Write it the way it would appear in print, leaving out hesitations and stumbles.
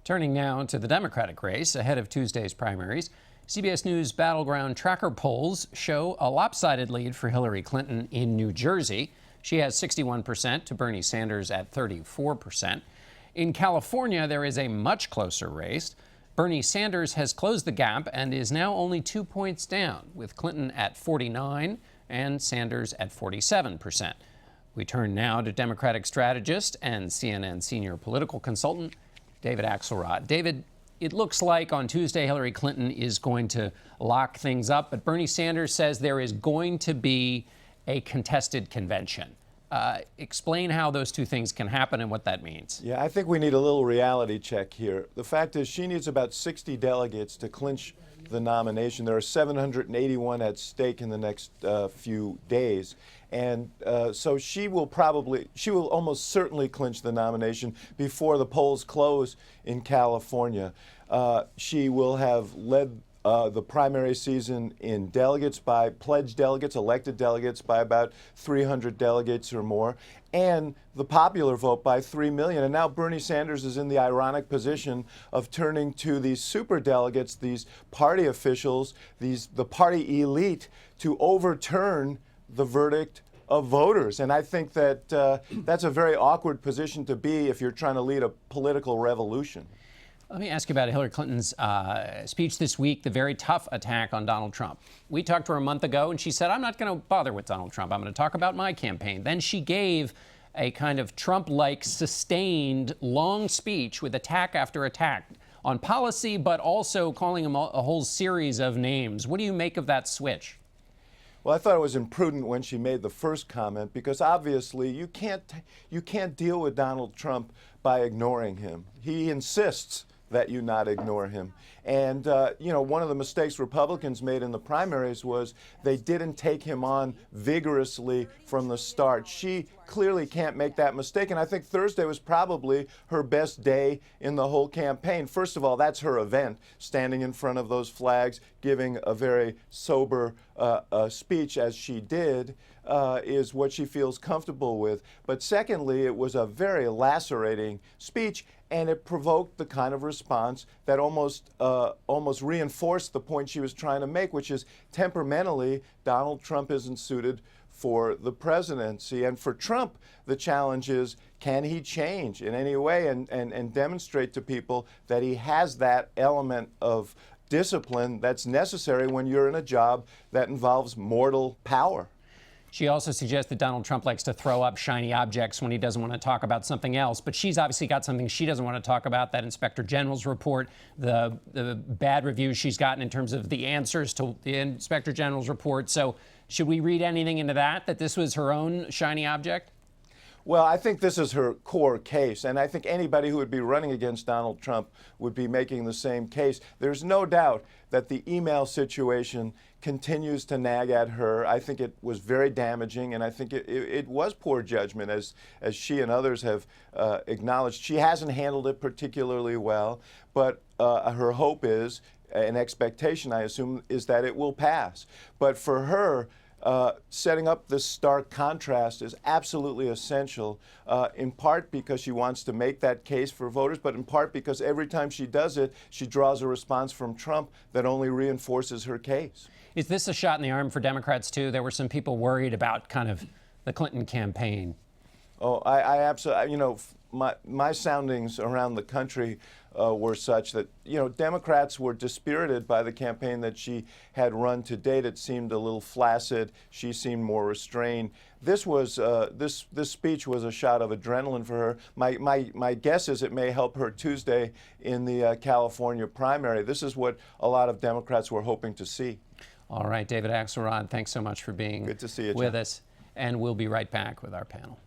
Turning now to the Democratic race ahead of Tuesday's primaries. CBS News Battleground Tracker polls show a lopsided lead for Hillary Clinton in New Jersey. She has 61% to Bernie Sanders at 34%. In California, there is a much closer race. Bernie Sanders has closed the gap and is now only 2 points down, with Clinton at 49% and Sanders at 47%. We turn now to Democratic strategist and CNN senior political consultant David Axelrod. David, it looks like on Tuesday Hillary Clinton is going to lock things up, but Bernie Sanders says there is going to be a contested convention. Explain how those two things can happen and what that means. Yeah, I think we need a little reality check here. The fact is she needs about 60 delegates to clinch the nomination. There are 781 at stake in the next few days. And so she will almost certainly clinch the nomination before the polls close in California. She will have led the primary season in delegates by pledged delegates, elected delegates by about 300 delegates or more, and the popular vote by 3 million. And now Bernie Sanders is in the ironic position of turning to these super delegates, these party officials, the party elite, to overturn the verdict of voters. And I think that that's a very awkward position to be if you're trying to lead a political revolution. Let me ask you about Hillary Clinton's speech this week, the very tough attack on Donald Trump. We talked to her a month ago, and she said, I'm not going to bother with Donald Trump. I'm going to talk about my campaign. Then she gave a kind of Trump-like, sustained, long speech with attack after attack on policy, but also calling him a whole series of names. What do you make of that switch? Well, I thought it was imprudent when she made the first comment, because obviously you can't deal with Donald Trump by ignoring him. He insists that you not ignore him. And, one of the mistakes Republicans made in the primaries was they didn't take him on vigorously from the start. She clearly can't make that mistake, and I think Thursday was probably her best day in the whole campaign. First of all, that's her event, standing in front of those flags, giving a very sober speech as she did, is what she feels comfortable with. But secondly, it was a very lacerating speech, and it provoked the kind of response that almost reinforced the point she was trying to make, which is temperamentally, Donald Trump isn't suited for the presidency. And for Trump, the challenge is, can he change in any way and demonstrate to people that he has that element of discipline that's necessary when you're in a job that involves mortal power? She also suggests that Donald Trump likes to throw up shiny objects when he doesn't want to talk about something else. But she's obviously got something she doesn't want to talk about, that Inspector General's report, the bad reviews she's gotten in terms of the answers to the Inspector General's report. So should we read anything into that this was her own shiny object? Well, I think this is her core case, and I think anybody who would be running against Donald Trump would be making the same case. There's no doubt that the email situation continues to nag at her. I think it was very damaging, and I think it was poor judgment, as she and others have acknowledged. She hasn't handled it particularly well, but her hope is, an expectation, I assume, is that it will pass. But for her, setting up this stark contrast is absolutely essential, in part because she wants to make that case for voters, but in part because every time she does it, she draws a response from Trump that only reinforces her case. Is this a shot in the arm for Democrats, too? There were some people worried about kind of the Clinton campaign. Oh, I absolutely, my soundings around the country were such that, Democrats were dispirited by the campaign that she had run to date. It seemed a little flaccid. She seemed more restrained. This was this speech was a shot of adrenaline for her. My guess is it may help her Tuesday in the California primary. This is what a lot of Democrats were hoping to see. All right, David Axelrod, thanks so much for being Good to see you, with John. us. And we'll be right back with our panel.